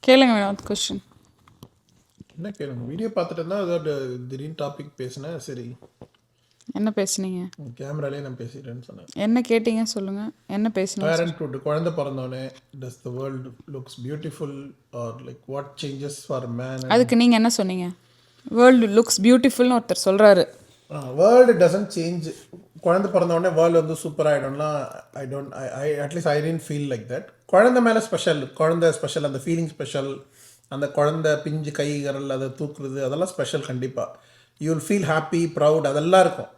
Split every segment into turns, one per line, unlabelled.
கேளுங்க வினோத் கொஸ்டின்.
என்ன கேளுங்க, வீடியோ பார்த்துட்டு இருந்தா அதோட திடீர்னு டாபிக் பேசினேன். சரி,
என்ன பேசுனீங்க?
கேமராலே நான் பேசிட்டேன்னு சொன்னேன்.
என்ன கேட்டீங்க சொல்லுங்க. என்ன பேசணும்?
பேரண்ட்ஹுட், குழந்தை பிறந்தோடனே does the world looks beautiful or like what changes for man?
அதுக்கு நீங்கள் என்ன சொன்னீங்க? வேர்ல்டு லுக்ஸ் பியூட்டிஃபுல்னு ஒருத்தர் சொல்கிறாரு.
World doesn't change. குழந்தை பிறந்தோடனே வேர்ல்டு வந்து சூப்பர் ஆகிடும்லாம். I don't I at least I didn't feel like that. குழந்தை மேலே ஸ்பெஷல், குழந்தை ஸ்பெஷல், அந்த ஃபீலிங் ஸ்பெஷல், அந்த குழந்தை பிஞ்சு கை கரல் அதை தூக்குறது அதெல்லாம் ஸ்பெஷல். கண்டிப்பாக you will feel happy, proud, அதெல்லாம் இருக்கும்.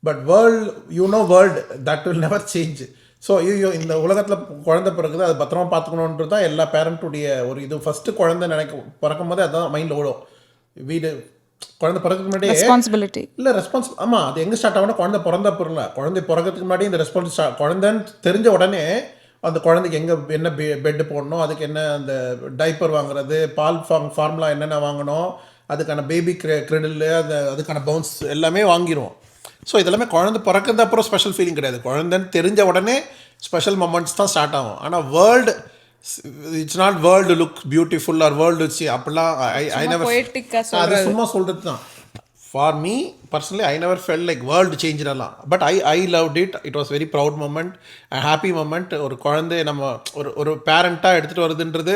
But world, world that will never change. So ஐயோ இந்த உலகத்தில் குழந்தை பிறகுது, அது பத்திரமா பார்த்துக்கணுன்றது தான் எல்லா பேரண்ட்டுடைய ஒரு இது. ஃபஸ்ட்டு குழந்தை பிறக்கும் போதே அதுதான் மைண்டில் ஓடும். வீடு குழந்தை பிறகுக்கு முன்னாடியே
ரெஸ்பான்சிபிலிட்டி
இல்லை ரெஸ்பான்சிபிள். ஆமாம், அது எங்கே ஸ்டார்ட் ஆகும்னா குழந்தை பிறந்த பொருள். குழந்தை பிறக்கிறதுக்கு முன்னாடி இந்த ரெஸ்பான்ஸ் குழந்தைன்னு தெரிஞ்ச உடனே அந்த குழந்தைக்கு எங்கே என்ன பெட்டு போடணும், அதுக்கு என்ன அந்த டைப்பர் வாங்குறது, பால் ஃபார்முலா என்னென்ன வாங்கணும், அதுக்கான பேபி கிரெடில், அதுக்கான பவுன்ஸ் எல்லாமே வாங்கிடுவோம். ஸோ இதெல்லாமே குழந்தை பிறக்கிறது அப்புறம் ஸ்பெஷல் ஃபீலிங் கிடையாது. குழந்தைன்னு தெரிஞ்ச உடனே ஸ்பெஷல் மொமெண்ட்ஸ் தான் ஸ்டார்ட் ஆகும். ஆனால் world, it's not world look beautiful or world வச்சு அப்படிலாம் ஐ நெவர். அது சும்மா சொல்கிறது தான். For me personally I never fell like world சேஞ்செல்லாம். But I loved it. It was very proud moment, happy moment. ஒரு குழந்தை நம்ம ஒரு பேரண்ட்டாக எடுத்துகிட்டு வருதுன்றது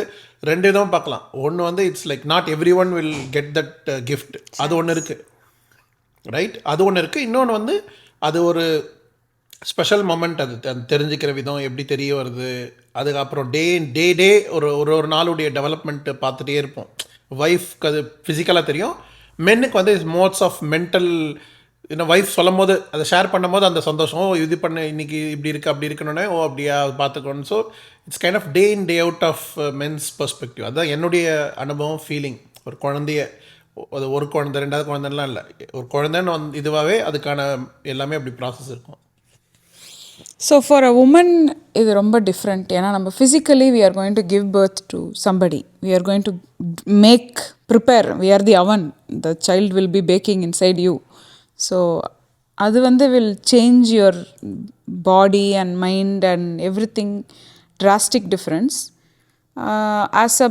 ரெண்டு விதமாக பார்க்கலாம். ஒன்று வந்து it's like not every one will get that gift. அது ஒன்று இருக்குது, ரைட்? அது ஒன்று இருக்குது. இன்னொன்று வந்து அது ஒரு ஸ்பெஷல் மொமெண்ட். அது தெரிஞ்சுக்கிற விதம் எப்படி தெரிய வருது. அதுக்கப்புறம் டே ஒரு நாளுடைய டெவலப்மெண்ட்டு பார்த்துட்டே இருப்போம். ஒய்ஃப்க்கு அது ஃபிசிக்கலாக தெரியும். மென்னுக்கு வந்து மோட்ஸ் ஆஃப் மென்டல். இன்னும் ஒய்ஃப் சொல்லும் போது, அதை ஷேர் பண்ணும் போது அந்த சந்தோஷம், இது பண்ண இன்றைக்கி இப்படி இருக்குது அப்படி இருக்கணுன்னே, அப்படியா பார்த்துக்கணும். So it's kind of day in day out of men's perspective. அதுதான் என்னுடைய அனுபவம், ஃபீலிங். ஒரு குழந்தைய, அது ஒரு குழந்தை ரெண்டாவது குழந்தைலாம் இல்லை, ஒரு குழந்தைன்னு இதுவாகவே அதுக்கான எல்லாமே அப்படி ப்ராசஸ் இருக்கும்.
ஸோ ஃபார் அ உமன் இது ரொம்ப டிஃப்ரெண்ட். ஏன்னா நம்ம physically we are going to give birth to somebody. We are going to prepare. We are the oven. The child will be baking inside you. So அது வந்து will change your body and mind and everything. Drastic difference. As a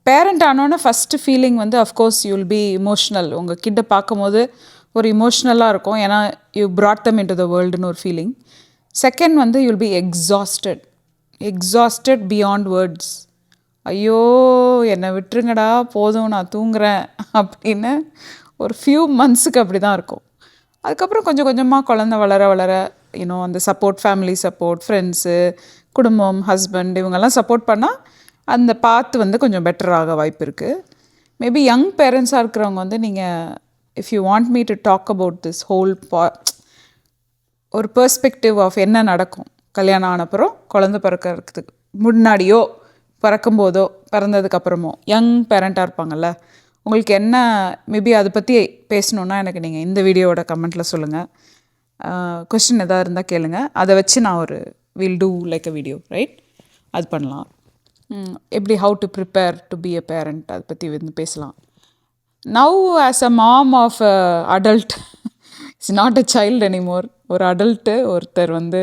parent ஆனோன்னா first feeling வந்து of course you will be emotional. உங்கள் கிட்ட பார்க்கும்போது ஒரு இமோஷ்னலாக இருக்கும். ஏன்னா you brought them into the வேர்ல்டுன்னு ஒரு ஃபீலிங். செகண்ட் வந்து you will B exhausted beyond words. ஐயோ என்னை விட்டுருங்கடா, போதும் நான் தூங்குறேன் அப்படின்னு ஒரு ஃபியூ மந்த்ஸுக்கு அப்படி தான் இருக்கும். அதுக்கப்புறம் கொஞ்சம் கொஞ்சமாக குழந்த வளர யூனோ அந்த சப்போர்ட், ஃபேமிலி சப்போர்ட், ஃப்ரெண்ட்ஸு, குடும்பம், ஹஸ்பண்ட் இவங்கெல்லாம் சப்போர்ட் பண்ணால் அந்த பாத்து வந்து கொஞ்சம் பெட்டராக வாய்ப்பு இருக்குது. மேபி யங் பேரண்ட்ஸாக இருக்கிறவங்க வந்து நீங்கள் if you want me to talk about this whole ஒரு பெர்ஸ்பெக்டிவ் ஆஃப் என்ன நடக்கும் கல்யாணம் ஆனப்புறம், குழந்தை பிறக்கிறதுக்கு முன்னாடியோ பிறக்கும்போதோ பிறந்ததுக்கப்புறமோ யங் பேரண்ட்டாக இருப்பாங்கள்ல, உங்களுக்கு என்ன மேபி அதை பற்றி பேசணுன்னா எனக்கு நீங்கள் இந்த வீடியோவோட கமெண்ட்டில் சொல்லுங்கள். கொஸ்டின் எதாவது இருந்தால் கேளுங்க. அதை வச்சு நான் ஒரு will do like a video, right? அது பண்ணலாம். எப்படி how to prepare to be a parent, அதை பற்றி வந்து பேசலாம். Now as a mom of adult, it's not a child anymore. ஒரு அடல்ட்டு ஒருத்தர் வந்து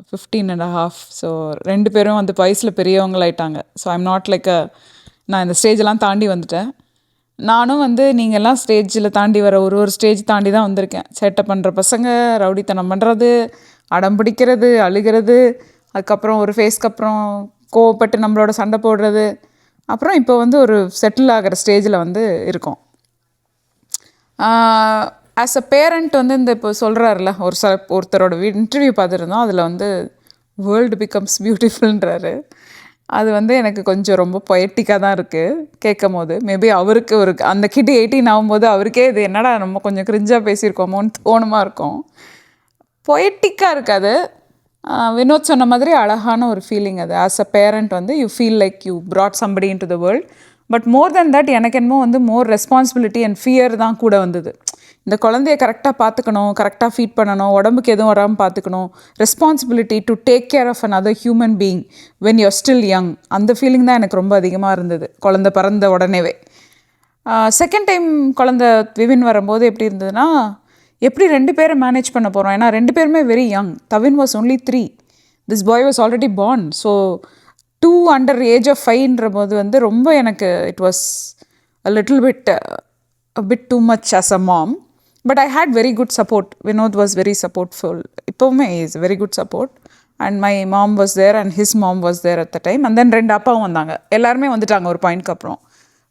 15.5. ஸோ ரெண்டு பேரும் வந்து வயசில் பெரியவங்களாயிட்டாங்க. ஸோ ஐம் நாட் லைக் நான் இந்த ஸ்டேஜெல்லாம் தாண்டி வந்துட்டேன். நானும் வந்து நீங்கள்லாம் ஸ்டேஜில் தாண்டி வர ஒரு ஸ்டேஜ் தாண்டி தான் வந்திருக்கேன். சேட்டை பண்ணுற பசங்க, ரவுடித்தனம் பண்ணுறது, அடம் பிடிக்கிறது, அழுகிறது, அதுக்கப்புறம் ஒரு ஃபேஸ்க்கு அப்புறம் கோவப்பட்டு நம்மளோட சண்டை போடுறது, அப்புறம் இப்போ வந்து ஒரு செட்டில் ஆகிற ஸ்டேஜில் வந்து இருக்கோம். ஆஸ் அ பேரண்ட் வந்து இந்த இப்போ சொல்கிறாருல, ஒருத்தரோட இன்டர்வியூ பார்த்துருந்தோம். அதில் வந்து வேர்ல்டு பிகம்ஸ் பியூட்டிஃபுல்ன்றாரு. அது வந்து எனக்கு கொஞ்சம் ரொம்ப பொயட்டிக்காக தான் இருக்குது கேட்கும் போது. மேபி அவருக்கு ஒரு அந்த கிட் 18 ஆகும்போது அவருக்கே இது என்னடா நம்ம கொஞ்சம் கிரிஞ்சாக பேசியிருக்கோமோன்னு தோணுமா இருக்கும். பொயட்டிக்காக இருக்காது. வினோத் சொன்ன மாதிரி அழகான ஒரு ஃபீலிங் அது. ஆஸ் அ பேரண்ட் வந்து you feel like you brought somebody into the world. But more then that எனக்கு என்னமோ வந்து மோர் ரெஸ்பான்சிபிலிட்டி அண்ட் ஃபியர் தான் கூட வந்தது. இந்த குழந்தைய கரெக்டாக பார்த்துக்கணும், கரெக்டாக ஃபீட் பண்ணணும், உடம்புக்கு எதுவும் வராமல் பார்த்துக்கணும், responsibility to take care of another human being when you're still young. அந்த ஃபீலிங் தான் எனக்கு ரொம்ப அதிகமாக இருந்தது குழந்தை பிறந்த உடனேவே. செகண்ட் டைம் குழந்தை விவின் வரும்போது எப்படி இருந்ததுன்னா, எப்படி 2 பேரை மேனேஜ் பண்ண போகிறோம்? ஏன்னா 2 பேருமே வெரி யங். தவின் was only 3. This boy was already born. So 2 under age of 5ன்ற போது வந்து ரொம்ப எனக்கு it was a little bit a bit too much as a mom, but I had very good support. Vinod was very supportful. இப்போவுமே is very good support, and my mom was there and his mom was there at the time, and then 2 அப்பாவும் வந்தாங்க. எல்லாருமே வந்துட்டாங்க ஒரு பாயிண்ட்க்கு அப்புறம்.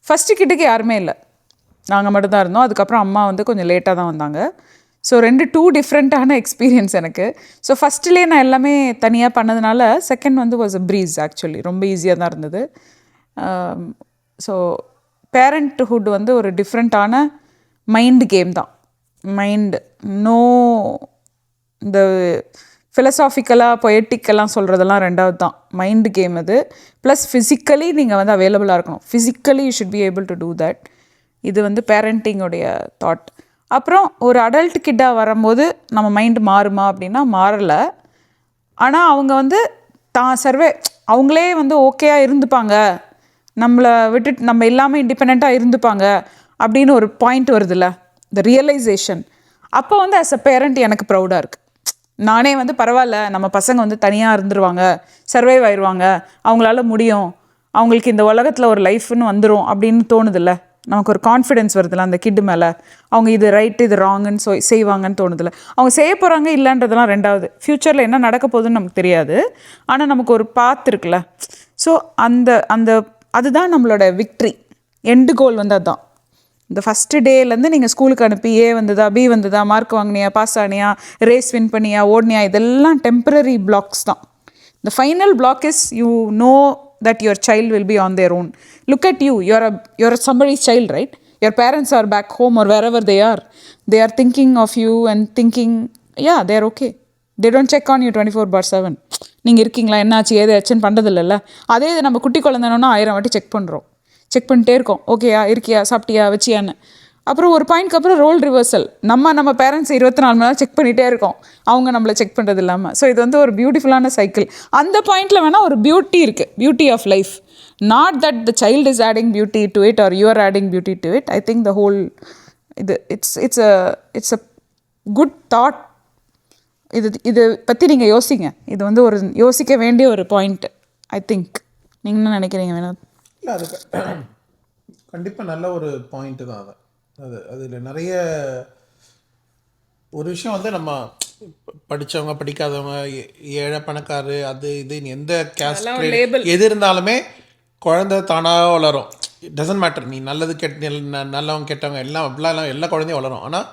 First கிட்டுக்கு யாருமே இல்லை, நாங்கள் மட்டும் தான் இருந்தோம். அதுக்கப்புறம் அம்மா வந்து கொஞ்சம் லேட்டாக தான் வந்தாங்க. ஸோ 2 டிஃப்ரெண்ட்டான எக்ஸ்பீரியன்ஸ் எனக்கு. ஸோ ஃபஸ்ட்டுலேயே நான் எல்லாமே தனியாக பண்ணதுனால செகண்ட் வந்து வாஸ் அ ப்ரீஸ். ஆக்சுவலி ரொம்ப ஈஸியாக தான் இருந்தது. ஸோ பேரண்ட்ஹுட் வந்து ஒரு டிஃப்ரெண்ட்டான மைண்டு கேம் தான். மைண்டு நோ இந்த ஃபிலசாஃபிக்கலாக பொயட்டிக்கெல்லாம் சொல்கிறதெல்லாம் 2வது தான். மைண்டு கேம் அது. ப்ளஸ் ஃபிசிக்கலி நீங்கள் வந்து அவைலபிளாக இருக்கணும். Physically you should be able to do that. இது வந்து பேரண்டிங்கோடைய தாட். அப்புறம் ஒரு அடல்ட் கிட்டாக வரும்போது நம்ம மைண்டு மாறுமா அப்படின்னா மாறலை. ஆனால் அவங்க வந்து அவங்களே வந்து ஓகேயாக இருந்துப்பாங்க, நம்மளை விட்டுட்டு நம்ம எல்லாமே இண்டிபெண்ட்டாக இருந்துப்பாங்க அப்படின்னு ஒரு பாயிண்ட் வருதுல்ல, இந்த ரியலைசேஷன். அப்போ வந்து ஆஸ் அ பேரண்ட் எனக்கு ப்ரௌடாக இருக்குது. நானே வந்து பரவாயில்ல, நம்ம பசங்க வந்து தனியாக இருந்துருவாங்க, சர்வைவ் ஆயிடுவாங்க, அவங்களால முடியும், அவங்களுக்கு இந்த உலகத்தில் ஒரு லைஃப்னு வந்துடும் அப்படின்னு தோணுதில்ல. நமக்கு ஒரு கான்ஃபிடென்ஸ் வருதுல்ல அந்த கிட்டு மேலே. அவங்க இது ரைட்டு இது ராங்குன்னு செய்வாங்கன்னு தோணுதில்ல. அவங்க செய்ய போகிறாங்க இல்லைன்றதெல்லாம் 2வது. ஃப்யூச்சரில் என்ன நடக்க போகுதுன்னு நமக்கு தெரியாது, ஆனால் நமக்கு ஒரு பாத் இருக்குல்ல. ஸோ அதுதான் நம்மளோட விக்ட்ரி. எண்டு கோல் வந்து அதுதான். இந்த ஃபஸ்ட்டு டேலேருந்து நீங்கள் ஸ்கூலுக்கு அனுப்பி ஏ வந்ததா பி வந்ததா, மார்க் வாங்கினியா, பாஸ் ஆனியா, ரேஸ் வின் பண்ணியா, ஓடினியா, இதெல்லாம் டெம்பரரி பிளாக்ஸ் தான். The final block is you know that your child will be on their own. Look at you, you're somebody's child, right? Your parents are back home or wherever they are thinking of you and thinking, yeah, they're okay. They don't check on you 24/7. நீங்கள் இருக்கீங்களா, என்னாச்சு ஏது ஆச்சுன்னு பண்ணுறதில்ல. அதே இது நம்ம குட்டி குழந்தைனோன்னா 1000 வாட்டி செக் பண்ணிட்டே இருக்கோம். ஓகேயா, இருக்கியா, சாப்பிட்டியா, வச்சியான்னு. அப்புறம் ஒரு பாயிண்ட்க்கு அப்புறம் ரோல் ரிவர்சல். நம்ம பேரண்ட்ஸ் 24 மணி நேரம் செக் பண்ணிகிட்டே இருக்கோம், அவங்க நம்மளை செக் பண்ணுறது இல்லாமல். ஸோ இது வந்து ஒரு பியூட்டிஃபுல்லான சைக்கிள். அந்த பாயிண்டில் வேணால் ஒரு பியூட்டி இருக்குது, beauty of life. Not that the child is adding beauty to it or you are adding beauty to it. I think the whole it's a good thought. இது பற்றி நீங்கள் யோசிங்க. இது வந்து ஒரு யோசிக்க வேண்டிய ஒரு பாயிண்ட். ஐ திங்க் நீங்கள் என்ன நினைக்கிறீங்க வினோத்?
இல்லை, அது கண்டிப்பாக நல்ல ஒரு பாயிண்ட்டு தான். அதில் நிறைய ஒரு விஷயம் வந்து நம்ம படித்தவங்க படிக்காதவங்க ஏழை பணக்காரு அது இது எந்த கேஸ்ட் எது இருந்தாலுமே குழந்தை தானாக வளரும். இட் டசன்ட் மேட்டர், நீ நல்லது நல்லவங்க கெட்டவங்க எல்லாம் அப்படிலாம் எல்லா குழந்தையும் வளரும். ஆனால்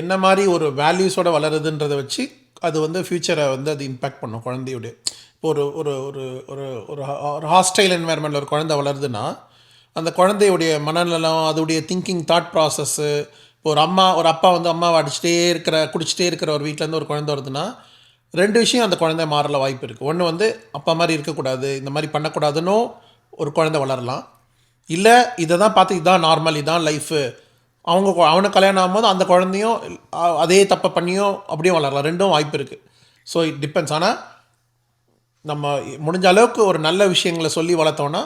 என்ன மாதிரி ஒரு வேல்யூஸோடு வளருதுன்றதை வச்சு அது வந்து ஃப்யூச்சரை வந்து அது இம்பேக்ட் பண்ணும் குழந்தையுடைய. இப்போ ஒரு ஒரு ஒரு ஒரு ஒரு ஹாஸ்டைல் என்வாயர்மெண்ட்டில் ஒரு குழந்தை வளருதுன்னா அந்த குழந்தையுடைய மனநலம், அதோடைய திங்கிங், தாட் ப்ராசஸ்ஸு. இப்போ ஒரு அப்பா வந்து அம்மாவை குடிச்சிட்டே இருக்கிற ஒரு வீட்டிலேருந்து ஒரு குழந்தை வருதுன்னா 2 விஷயம் அந்த குழந்தை மாறல வாய்ப்பு இருக்குது. ஒன்று வந்து அப்பா மாதிரி இருக்கக்கூடாது, இந்த மாதிரி பண்ணக்கூடாதுன்னு ஒரு குழந்தை வளரலாம். இல்லை இதை தான் பார்த்து இதுதான் நார்மல், இதுதான் லைஃபு. அவனுக்கு கல்யாணம் ஆகும்போது அந்த குழந்தையும் அதே தப்பை பண்ணியும் அப்படியும் வளரலாம். 2ம் வாய்ப்பு இருக்குது. So it depends. ஆனால் நம்ம முடிஞ்ச அளவுக்கு ஒரு நல்ல விஷயங்களை சொல்லி வளர்த்தோன்னா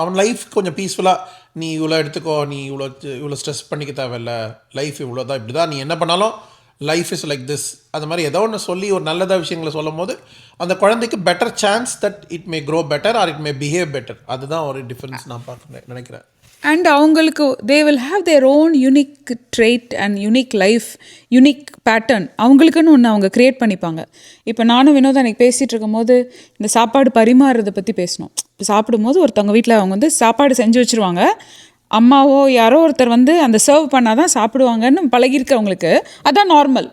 அவன் லைஃப் கொஞ்சம் பீஸ்ஃபுல்லாக, நீ இவ்வளோ எடுத்துக்கோ, நீ இவ்வளோ ஸ்ட்ரெஸ் பண்ணிக்க தேவையில்லை, லைஃப் இவ்வளோ தான், இப்படி தான், நீ என்ன பண்ணாலும் லைஃப் இஸ் லைக் திஸ். அது மாதிரி ஏதோ ஒன்று சொல்லி ஒரு நல்லதாக விஷயங்களை சொல்லும் போது அந்த குழந்தைக்கு better chance that it may grow better or it may behave better. அதுதான் ஒரு டிஃப்ரென்ஸ் நான் நினைக்கிறேன்.
அண்ட் அவங்களுக்கு they will have their own unique trait and unique life, unique pattern. அவங்களுக்குன்னு ஒன்று அவங்க க்ரியேட் பண்ணிப்பாங்க. இப்போ நானும் வினோதம் அன்றைக்கி பேசிகிட்டு இருக்கும்போது இந்த சாப்பாடு பரிமாறுறதை பற்றி பேசணும். இப்போ சாப்பிடும்போது ஒருத்தவங்க வீட்டில் அவங்க வந்து சாப்பாடு செஞ்சு வச்சுருவாங்க, அம்மாவோ யாரோ ஒருத்தர் வந்து அந்த சர்வ் பண்ணால் தான் சாப்பிடுவாங்கன்னு பழகிருக்கிறவங்களுக்கு அதான் நார்மல்.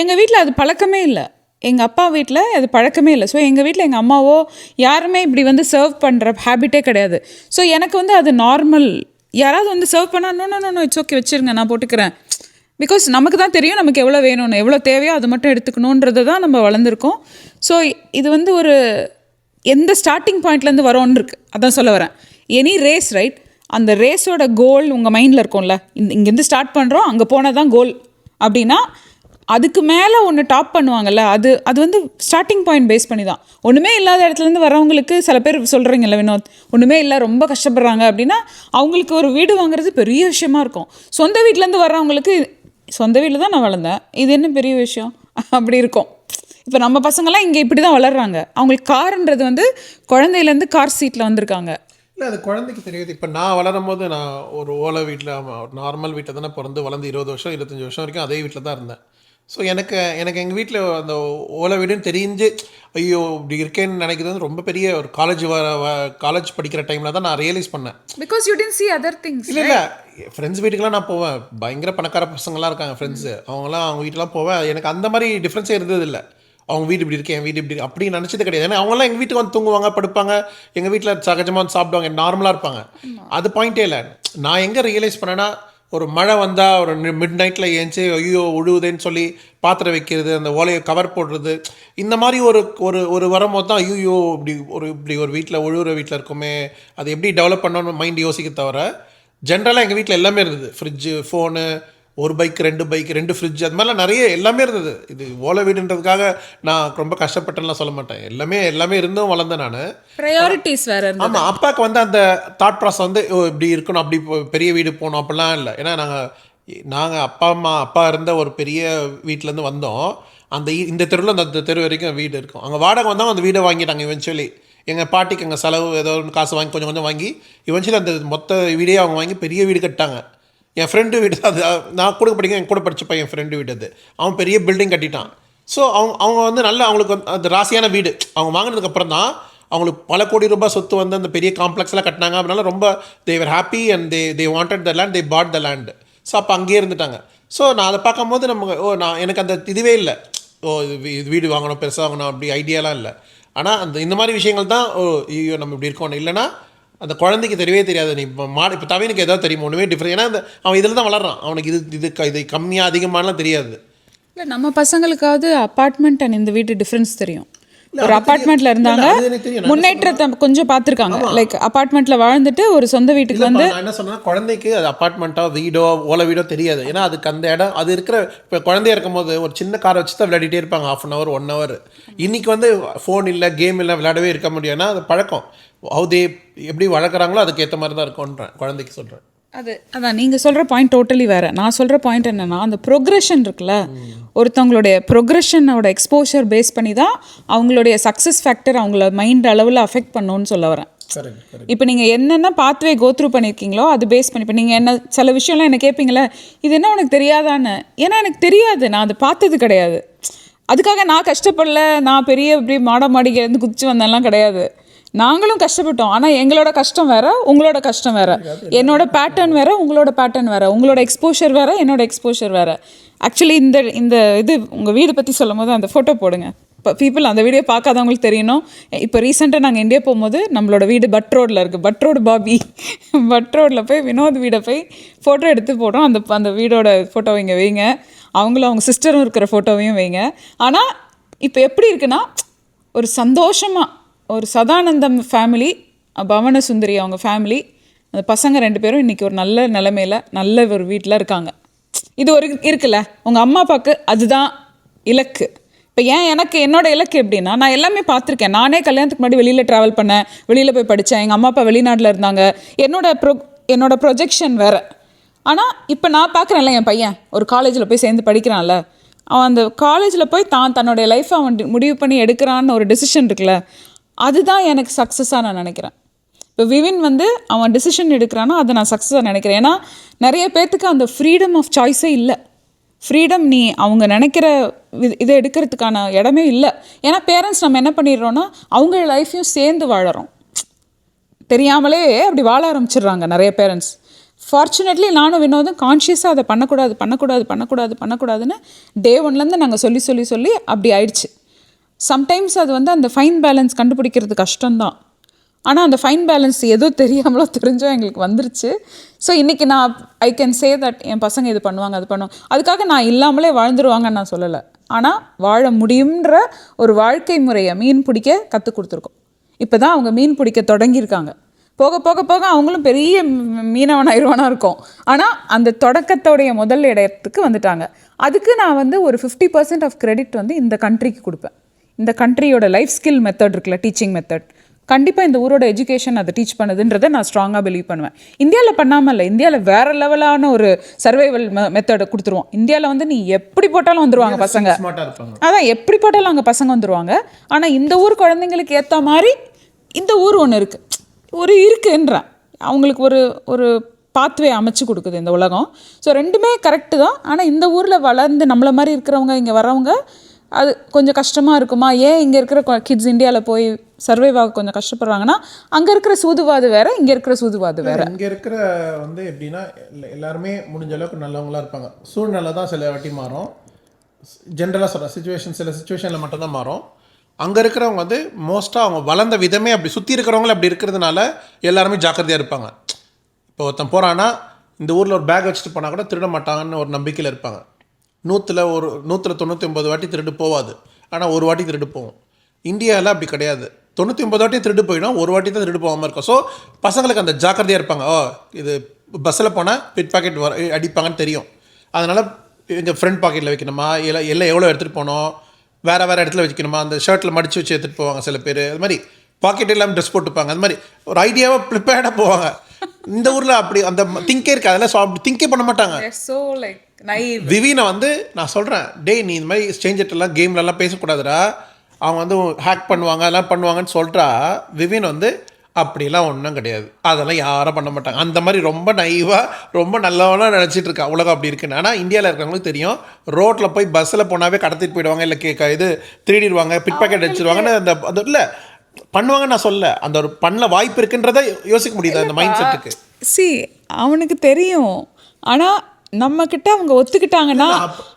எங்கள் வீட்டில் அது பழக்கமே இல்லை, எங்கள் அப்பா வீட்டில் அது பழக்கமே இல்லை. ஸோ எங்கள் வீட்டில் எங்கள் அம்மாவோ யாருமே இப்படி வந்து சர்வ் பண்ணுற ஹேபிட்டே கிடையாது. ஸோ எனக்கு வந்து அது நார்மல். யாராவது வந்து சர்வ் பண்ணால் நோ இட்ஸ் ஓகே வச்சுருங்க, நான் போட்டுக்கிறேன். பிகாஸ் நமக்கு தான் தெரியும் நமக்கு எவ்வளோ வேணும்னு, எவ்வளோ தேவையோ அது மட்டும் எடுத்துக்கணுன்றது தான் நம்ம வளர்ந்துருக்கோம். ஸோ இது வந்து ஒரு எந்த ஸ்டார்டிங் பாயிண்ட்லேருந்து வரோன்னு இருக்குது, அதான் சொல்ல வரேன். எனி ரேஸ் ரைட், அந்த ரேஸோட கோல் உங்கள் மைண்டில் இருக்கும்ல, இங்கேருந்து ஸ்டார்ட் பண்ணுறோம், அங்கே போனால் தான் கோல் அப்படின்னா அதுக்கு மேலே ஒன்று டாப் பண்ணுவாங்கல்ல, அது வந்து ஸ்டார்டிங் பாயிண்ட் பேஸ் பண்ணி தான். ஒன்றுமே இல்லாத இடத்துலேருந்து வரவங்களுக்கு சில பேர் சொல்கிறீங்கல்ல வினோத், ஒன்றுமே இல்லை ரொம்ப கஷ்டப்படுறாங்க அப்படின்னா அவங்களுக்கு ஒரு வீடு வாங்குறது பெரிய விஷயமா இருக்கும். சொந்த வீட்டிலேருந்து வர்றவங்களுக்கு சொந்த வீட்டில் தான் நான் வளர்ந்தேன், இது என்ன பெரிய விஷயம் அப்படி இருக்கும். இப்போ நம்ம பசங்கள்லாம் இங்கே இப்படி தான் வளர்றாங்க. அவங்களுக்கு காருன்றது வந்து குழந்தையிலேருந்து கார் சீட்டில் வந்திருக்காங்க.
இல்லை அது குழந்தைக்கு தெரியுது. இப்போ நான் வளரும் போது நான் ஒரு ஓலை வீட்டில் ஒரு நார்மல் வீட்டில் தானே பிறந்து வளர்ந்து 20 வருஷம் 25 வருஷம் வரைக்கும் அதே வீட்டில் தான் இருந்தேன். ஸோ எனக்கு எங்கள் வீட்டில் அந்த ஓலை வீடுன்னு தெரிஞ்சு ஐயோ இப்படி இருக்கேன்னு நினைக்கிறது வந்து ரொம்ப பெரிய ஒரு காலேஜ் படிக்கிற டைமில் தான் நான் ரியலைஸ் பண்ணேன்.
Because you didn't see other things.
இல்லை இல்லை ஃப்ரெண்ட்ஸ் வீட்டுக்கெலாம் நான் போவேன். பயங்கர பணக்கார பசங்களாம் இருக்காங்க ஃப்ரெண்ட்ஸு. அவங்களாம் அவங்க வீட்டுலாம் போவேன். எனக்கு அந்த மாதிரி டிஃப்ரென்ஸே இருந்ததில்லை. அவங்க வீடு இப்படி இருக்கு, என் வீடு இப்படி அப்படி நினச்சது கிடையாது. ஏன்னா அவங்களாம் எங்கள் வீட்டுக்கு வந்து தூங்குவாங்க, படுப்பாங்க, எங்கள் வீட்டில் சகஜமாக வந்து சாப்பிடுவாங்க, நார்மலாக இருப்பாங்க. அது பாயிண்டே இல்லை. நான் எங்கே ரியலைஸ் பண்ணேன்னா, ஒரு மழை வந்தால் ஒரு மிட் நைட்டில் ஏஞ்சி ஐயோ உழுவுதுன்னு சொல்லி பாத்திரம் வைக்கிறது, அந்த ஓலையை கவர் போடுறது, இந்த மாதிரி ஒரு வரும்போது தான் ஐயோ இப்படி ஒரு வீட்டில் உழுவுற வீட்டில் இருக்குமே, அது எப்படி டெவலப் பண்ணணும்னு மைண்ட் யோசிக்க தவிர ஜென்ரலாக எங்கள் வீட்டில் எல்லாமே இருந்தது. ஃப்ரிட்ஜு, ஃபோனு, ஒரு பைக், 2 ஃப்ரிட்ஜ், அது மாதிரிலாம் நிறைய எல்லாமே இருந்தது. இது ஓலை வீடுன்றதுக்காக நான் ரொம்ப கஷ்டப்பட்டேன்லாம் சொல்ல மாட்டேன். எல்லாமே இருந்தும் வளர்ந்தேன் நான்.
ப்ரையாரிட்டிஸ் வேறு இருந்தது.
ஆமாம், அப்பாவுக்கு வந்து அந்த தாட் ப்ராசஸ் வந்து இப்படி இருக்கணும், அப்படி பெரிய வீடு போகணும் அப்படிலாம் இல்லை. ஏன்னா நாங்கள் அப்பா இருந்த ஒரு பெரிய வீட்டிலேருந்து வந்தோம். இந்த தெருவில் அந்த தெரு வரைக்கும் வீடு இருக்கும். அங்கே வாடகை வந்தால் அந்த வீடை வாங்கிட்டாங்க இவென்ச்சுவலி. எங்கள் பாட்டிக்கு எங்கள் செலவு ஏதோ ஒன்று காசு வாங்கி கொஞ்சம் வாங்கி இவென்ச்சுவலி அந்த மொத்த வீடே அவங்க வாங்கி பெரிய வீடு கட்டாங்க. என் ஃப்ரெண்டு வீடு அது, நான் கூட என் கூட படிச்சப்போ என் ஃப்ரெண்டு வீடு அது. அவன் பெரிய பில்டிங் கட்டிட்டான். ஸோ அவங்க வந்து நல்ல அவங்களுக்கு வந்து அந்த ராசியான வீடு அவங்க வாங்கினதுக்கப்புறம் தான் அவங்களுக்கு பல கோடி ரூபாய் சொத்து வந்து அந்த பெரிய காம்ப்ளெக்ஸ்லாம் கட்டினாங்க. அதனால ரொம்ப they were happy and they wanted the land, they bought the land. So அப்போ அங்கேயே இருந்துட்டாங்க. ஸோ நான் அதை பார்க்கும்போது எனக்கு அந்த இதுவே இல்லை, இது வீடு வாங்கணும், பெருசாக வாங்கணும், அப்படி ஐடியாலாம் இல்லை. ஆனால் இந்த மாதிரி விஷயங்கள் தான் ஐயோ நம்ம இப்படி இருக்கணும். இல்லைன்னா அந்த குழந்தைக்கு தெரியவே தெரியாது. நீ இப்போ தவினுக்கு ஏதாவது தெரியுமா, ஒன்றுமே டிஃப்ரெண்ட். ஏன்னா அவன் இதில் தான் வளர்றான். அவனுக்கு இது கம்மியாக அதிகமானலாம் தெரியாது.
இல்லை நம்ம பசங்களுக்காவது அப்பார்ட்மெண்ட் அண்ட் இந்த வீட்டு டிஃப்ரென்ஸ் தெரியும். ஒரு அப்பார்ட்மெண்ட்டில் இருந்தாங்க, முன்னேற்றத்தை கொஞ்சம் பார்த்துருக்காங்க. லைக் அப்பார்ட்மெண்ட்டில் வாழ்ந்துட்டு ஒரு சொந்த வீட்டுக்கு வந்து
நான் என்ன சொன்னேன், குழந்தைக்கு அது அப்பார்ட்மெண்ட்டோ வீடோ ஓலை வீடோ தெரியாது. ஏன்னா அதுக்கு அந்த இடம் அது இருக்கிற. இப்போ குழந்தைய இருக்கும் போது ஒரு சின்ன காரை வச்சு தான் விளையாடிட்டே இருப்பாங்க, 1/2 hour 1 hour. இன்றைக்கி வந்து ஃபோன் இல்லை, கேம் இல்லை, விளையாடவே இருக்க முடியும்னா அது பழக்கம். எப்படி வளர்க்குறாங்களோ அதுக்கு ஏற்ற மாதிரி தான் இருக்கும்ன்றேன், குழந்தைக்கு சொல்கிறேன்.
அதான் நீங்கள் சொல்கிற பாயிண்ட் டோட்டலி வேறு. நான் சொல்கிற பாயிண்ட் என்னென்னா, அந்த ப்ரொக்ரெஷன் இருக்குல்ல, ஒருத்தவங்களுடைய ப்ரொக்ரெஷனோட எக்ஸ்போஷர் பேஸ் பண்ணி தான் அவங்களுடைய சக்ஸஸ் ஃபேக்டர் அவங்கள மைண்ட் அளவில் அஃபெக்ட் பண்ணணும்னு சொல்ல வரேன். இப்போ நீங்கள் என்னென்ன பாத்வே கோத்ரூ பண்ணியிருக்கீங்களோ அது பேஸ் பண்ணி இப்போ நீங்கள் என்ன சில விஷயம்லாம் என்ன கேட்பீங்களே, இது என்ன உனக்கு தெரியாதான்னு. ஏன்னா எனக்கு தெரியாது, நான் அதை பார்த்தது கிடையாது. அதுக்காக நான் கஷ்டப்படல, நான் பெரிய இப்படி மாடிலேருந்து குதிச்சு வந்தேன்லாம் கிடையாது. நாங்களும் கஷ்டப்பட்டோம். ஆனால் எங்களோட கஷ்டம் வேறு, உங்களோட கஷ்டம் வேறு. என்னோட பேட்டர்ன் வேறு, உங்களோட பேட்டர்ன் வேறு. உங்களோட எக்ஸ்போஷர் வேறு, என்னோட எக்ஸ்போஷர் வேறு. ஆக்சுவலி இந்த இது உங்கள் வீடு பற்றி சொல்லும் போது அந்த ஃபோட்டோ போடுங்க. இப்போ பீப்புள் அந்த வீடியோ பார்க்காதவங்களுக்கு தெரியணும். இப்போ ரீசெண்டாக நாங்கள் இந்தியா போகும்போது நம்மளோட வீடு பட் ரோடில் இருக்குது. பட் ரோடு பாபி பட் ரோடில் போய் வினோத் வீடை போய் ஃபோட்டோ எடுத்து போடுறோம். அந்த வீடோட ஃபோட்டோ இங்கே வைங்க, அவங்களும் அவங்க சிஸ்டரும் இருக்கிற ஃபோட்டோவையும் வைங்க. ஆனால் இப்போ எப்படி இருக்குன்னா, ஒரு சந்தோஷமாக ஒரு சதானந்தம் ஃபேமிலி, பவன சுந்தரி அவங்க ஃபேமிலி, அந்த பசங்க 2 பேரும் இன்றைக்கி ஒரு நல்ல நிலைமையில் நல்ல ஒரு வீட்டில் இருக்காங்க. இது ஒரு இருக்குல்ல, உங்கள் அம்மா அப்பாவுக்கு அதுதான் இலக்கு. இப்போ எனக்கு என்னோட இலக்கு எப்படின்னா, நான் எல்லாமே பார்த்துருக்கேன். நானே கல்யாணத்துக்கு முன்னாடி வெளியில் ட்ராவல் பண்ணேன், வெளியில் போய் படித்தேன். எங்கள் அம்மா அப்பா வெளிநாட்டில் இருந்தாங்க. என்னோட ப்ரொஜெக்ஷன் வேறு. ஆனால் இப்போ நான் பார்க்குறேன்ல, என் பையன் ஒரு காலேஜில் போய் சேர்ந்து படிக்கிறான்ல, அவன் அந்த காலேஜில் போய் தன்னுடைய லைஃப்பை அவன் முடிவு பண்ணி எடுக்கிறான்னு ஒரு டெசிஷன் இருக்குல்ல, அதுதான் எனக்கு சக்ஸஸாக நான் நினைக்கிறேன். இப்போ விவின் வந்து அவன் டிசிஷன் எடுக்கிறான்னா அதை நான் சக்ஸஸாக நினைக்கிறேன். ஏன்னா நிறைய பேர்த்துக்கு அந்த ஃப்ரீடம் ஆஃப் சாய்ஸே இல்லை. ஃப்ரீடம் நீ அவங்க நினைக்கிற இதை எடுக்கிறதுக்கான இடமே இல்லை. ஏன்னா பேரண்ட்ஸ் நம்ம என்ன பண்ணிடுறோன்னா அவங்க லைஃப்பையும் சேர்ந்து வாழறோம். தெரியாமலே அப்படி வாழ ஆரம்பிச்சிடுறாங்க நிறைய பேரண்ட்ஸ். ஃபார்ச்சுனேட்லி நானும் வினோதும் கான்ஷியஸாக அதை பண்ணக்கூடாதுன்னு டே 1லேருந்து நாங்கள் சொல்லி அப்படி ஆயிடுச்சு. சம்டைம்ஸ் அது வந்து அந்த ஃபைன் பேலன்ஸ் கண்டுபிடிக்கிறது கஷ்டம்தான். ஆனால் அந்த ஃபைன் பேலன்ஸ் ஏதோ தெரியாமலோ தெரிஞ்சோ எங்களுக்கு வந்துருச்சு. ஸோ இன்றைக்கி நான் ஐ கேன் சே தட் என் பசங்க இது பண்ணுவாங்க, அது பண்ணுவாங்க. அதுக்காக நான் இல்லாமலே வாழ்ந்துருவாங்கன்னு நான் சொல்லலை. ஆனால் வாழ முடியுன்ற ஒரு வாழ்க்கை முறையை மீன் பிடிக்க கற்றுக் கொடுத்துருக்கோம். இப்போ தான் அவங்க மீன் பிடிக்க தொடங்கியிருக்காங்க. போக போக போக அவங்களும் பெரிய மீனவனாயிருவானா இருக்கும். ஆனால் அந்த தொடக்கத்தோடைய முதல் இடத்துக்கு வந்துட்டாங்க. அதுக்கு நான் வந்து ஒரு 50% ஆஃப் கிரெடிட் வந்து இந்த கண்ட்ரிக்கு கொடுப்பேன். இந்த கண்ட்ரியோட லைஃப் ஸ்கில் மெத்தட் இருக்குல்ல, டீச்சிங் மெத்தட், கண்டிப்பாக இந்த ஊரோட எஜுகேஷன் அதை டீச் பண்ணுதுன்றதை நான் ஸ்ட்ராங்காக பிலீவ் பண்ணுவேன். இந்தியாவில் பண்ணாமல் இல்லை, இந்தியாவில் வேறு லெவலான ஒரு சர்வைவல் மெத்தடை கொடுத்துருவோம். இந்தியாவில் வந்து நீ எப்படி போட்டாலும் வந்துருவாங்க பசங்க,
ஸ்மார்ட்டாக இருப்பாங்க.
அதான் எப்படி போட்டாலும் அங்கே பசங்க வந்துருவாங்க. ஆனால் இந்த ஊர் குழந்தைங்களுக்கு ஏற்ற மாதிரி இந்த ஊர் ஒன்று இருக்குது, இருக்குன்றேன். அவங்களுக்கு ஒரு பாத்வே அமைச்சு கொடுக்குது இந்த உலகம். ஸோ ரெண்டுமே கரெக்டு தான். ஆனால் இந்த ஊரில் வளர்ந்து நம்மளை மாதிரி இருக்கிறவங்க இங்கே வரவங்க அது கொஞ்சம் கஷ்டமாக இருக்குமா, ஏன் இங்கே இருக்கிற கிட்ஸ் இந்தியாவில் போய் சர்வைவ் ஆக கொஞ்சம் கஷ்டப்படுறாங்கன்னா, அங்கே இருக்கிற சூதுவாது வேறு, இங்கே இருக்கிற சூதுவாது வேறு.
இங்கே இருக்கிற வந்து எப்படின்னா எல்லாருமே முடிஞ்ச அளவுக்கு நல்லவங்களாக இருப்பாங்க. சூழ்நிலை தான் சில வாட்டி மாறும். ஜென்ரலாக சொல்கிறேன், சில சுச்சுவேஷனில் மட்டும்தான் மாறும். அங்கே இருக்கிறவங்க வந்து மோஸ்ட்டாக அவங்க வளர்ந்த விதமே அப்படி, சுற்றி இருக்கிறவங்களே அப்படி இருக்கிறதுனால எல்லாருமே ஜாக்கிரதையாக இருப்பாங்க. இப்போ ஒருத்தன் போகிறான்னா இந்த ஊரில் ஒரு பேக் வச்சுட்டு போனால் கூட திருட மாட்டாங்கன்னு ஒரு நம்பிக்கையில் இருப்பாங்க. 199 வாட்டி திருடு போவாது, ஆனால் ஒரு வாட்டி திருடு போவோம். இந்தியாவில் அப்படி கிடையாது, 99 வாட்டி திருடு போயிடும், ஒரு வாட்டி தான் திருடு போகாமல் இருக்கும். ஸோ பசங்களுக்கு அந்த ஜாக்கிரதையாக இருப்பாங்க. இது பஸ்ஸில் போனால் பிட் பாக்கெட் அடிப்பாங்கன்னு தெரியும். அதனால் எங்கள் ஃப்ரண்ட் பாக்கெட்டில் வைக்கணுமா, எல்லாம் எவ்வளோ எடுத்துகிட்டு போனோம், வேறு இடத்துல வைக்கணுமா, அந்த ஷர்ட்டில் மடித்து வச்சு எடுத்துகிட்டு போவாங்க சில பேர். அது மாதிரி பாக்கெட் இல்லாமல் ட்ரெஸ் போட்டுப்பாங்க. அது மாதிரி ஒரு ஐடியாவாக ப்ரிப்பேர்டாக போவாங்க. இந்த ஊரில் அப்படி அந்த திங்கே இருக்குது, அதெல்லாம் அப்படி திங்கே பண்ண மாட்டாங்க. விவினை வந்து நான் சொல்கிறேன், நீ இந்த மாதிரி ஸ்ட்ரேஞ்சர்ட்டெல்லாம் கேம்லலாம் பேசக்கூடாதுடா, அவங்க வந்து ஹேக் பண்ணுவாங்க அதெல்லாம் பண்ணுவாங்கன்னு சொல்கிறா. விவின் வந்து அப்படிலாம் ஒன்றும் கிடையாது, அதெல்லாம் யாரும் பண்ண மாட்டாங்க. அந்த மாதிரி ரொம்ப நைவாக ரொம்ப நல்லவனாக நினச்சிட்டு இருக்கா உலகம் அப்படி இருக்குன்னு. ஆனால் இந்தியாவில் இருக்கிறவங்களுக்கு தெரியும், ரோட்டில் போய் பஸ்ஸில் போனாவே கடத்திட்டு போயிடுவாங்க, இல்லை இது திருடிடுவாங்க, பிட் பாக்கெட் அடிச்சிடுவாங்கன்னு அந்த அது இல்லை பண்ணுவாங்க. நான் சொல்ல அந்த ஒரு பண்ண வாய்ப்பு இருக்குன்றதை யோசிக்க முடியுது அந்த மைண்ட் செட்டுக்கு.
அவனுக்கு தெரியும். ஆனால் நம்ம கிட்ட அவங்க ஒத்துக்கிட்டாங்கன்னா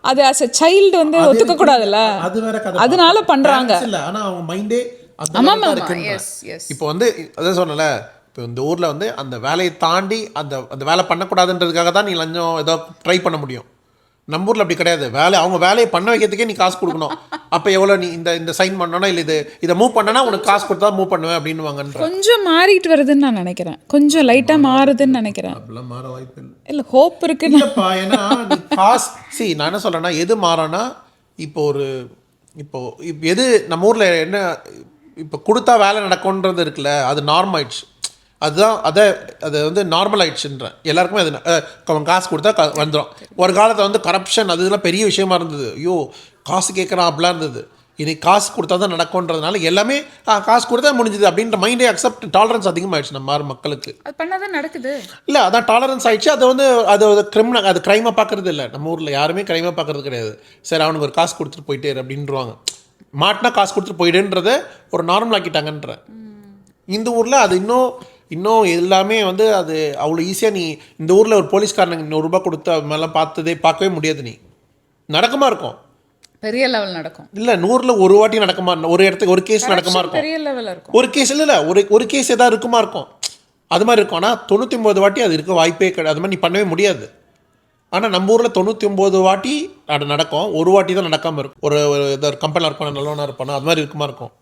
அது as a child வந்து ஒத்துக்க கூடாதுல்ல,
அது வேற கதை.
அதனால பண்றாங்க.
இல்லை, ஆனால் அவங்க மைண்டே இப்போ வந்து அதான் சொன்னல, இப்போ இந்த ஊரில் வந்து அந்த வேலையை தாண்டி அந்த வேலை பண்ணக்கூடாதுன்றதுக்காக தான் நீ லஞ்சம் ஏதோ ட்ரை பண்ண முடியும். நம்ம ஊரில் அப்படி கிடையாது. அவங்க வேலையை பண்ண வைக்கிறதுக்கே நீ காசு கொடுக்கணும். அப்போ எவ்வளோ நீ இந்த சைன் பண்ணனா, இல்லை இதை மூவ் பண்ணனா உனக்கு காசு கொடுத்தா மூவ் பண்ணுவேன் அப்படின்னு வாங்கன்ற.
கொஞ்சம் மாறிட்டு வருதுன்னு நான் நினைக்கிறேன், கொஞ்சம் லைட்டாக மாறுதுன்னு நினைக்கிறேன்.
அப்படிலாம் மாற வாய்ப்பு இல்லை.
இல்லை, ஹோப் இருக்கு.
இல்லைப்பா, ஏன்னா காசு நான் என்ன சொல்கிறேன்னா, எது மாறனா இப்போ எது நம்ம ஊரில் என்ன இப்போ கொடுத்தா வேலை நடக்கும்ன்றது இருக்குல்ல, அது நார்மல் ஆயிடுச்சு. அதுதான் அது வந்து நார்மல் ஆயிடுச்சுன்றேன் எல்லாருக்குமே. அது அவன் காசு கொடுத்தா வந்துடும். ஒரு காலத்தில் வந்து கரப்ஷன் அது இதெல்லாம் பெரிய விஷயமா இருந்தது. ஐயோ காசு கேட்குறான் அப்படிலாம் இருந்தது. இன்னைக்கு காசு கொடுத்தா தான் நடக்கும்ன்றதுனால எல்லாமே காசு கொடுத்தா முடிஞ்சுது அப்படின்ற மைண்டே அக்செப்ட், டாலரன்ஸ் அதிகமாகிடுச்சு நம்ம மக்களுக்கு.
அது பண்ணாதான் நடக்குது.
இல்லை, அதான் டாலரன்ஸ் ஆயிடுச்சு. அது கிரிமினல், அது க்ரைமாக பார்க்குறது இல்லை. நம்ம ஊரில் யாருமே க்ரைமாக பார்க்குறது கிடையாது. சரி அவனுக்கு ஒரு காசு கொடுத்துட்டு போயிட்டே அப்படின்றவாங்க. மாட்டினா காசு கொடுத்துட்டு போயிடுன்றத ஒரு நார்மல் ஆக்கிட்டாங்கன்ற. இந்த ஊரில் அது இன்னும் எல்லாமே வந்து அது அவ்வளோ ஈஸியாக நீ இந்த ஊரில் ஒரு போலீஸ்காரனுக்கு 100 ரூபா கொடுத்து அது மாதிரிலாம் பார்க்கவே முடியாது. நீ நடக்குமா இருக்கும்,
பெரிய லெவல் நடக்கும்.
இல்லை 100ல் ஒரு வாட்டி நடக்குமா, ஒரு இடத்துக்கு ஒரு கேஸ் நடக்குமா இருக்கும்,
பெரிய லெவலில் இருக்கும்.
ஒரு கேஸ் இல்லை ஒரு கேஸ் எதாவது இருக்குமா இருக்கும், அது மாதிரி இருக்கும். ஆனால் 99 வாட்டி அது இருக்க வாய்ப்பே கிடையாது. அது மாதிரி நீ பண்ணவே முடியாது. ஆனால் நம்ம ஊரில் 99 வாட்டி அது நடக்கும், ஒரு வாட்டி தான் நடக்காமல் இருக்கும். ஒரு கம்பெனியில் இருப்பான நல்லவனாக இருப்பானோ அது மாதிரி இருக்குமா இருக்கும்.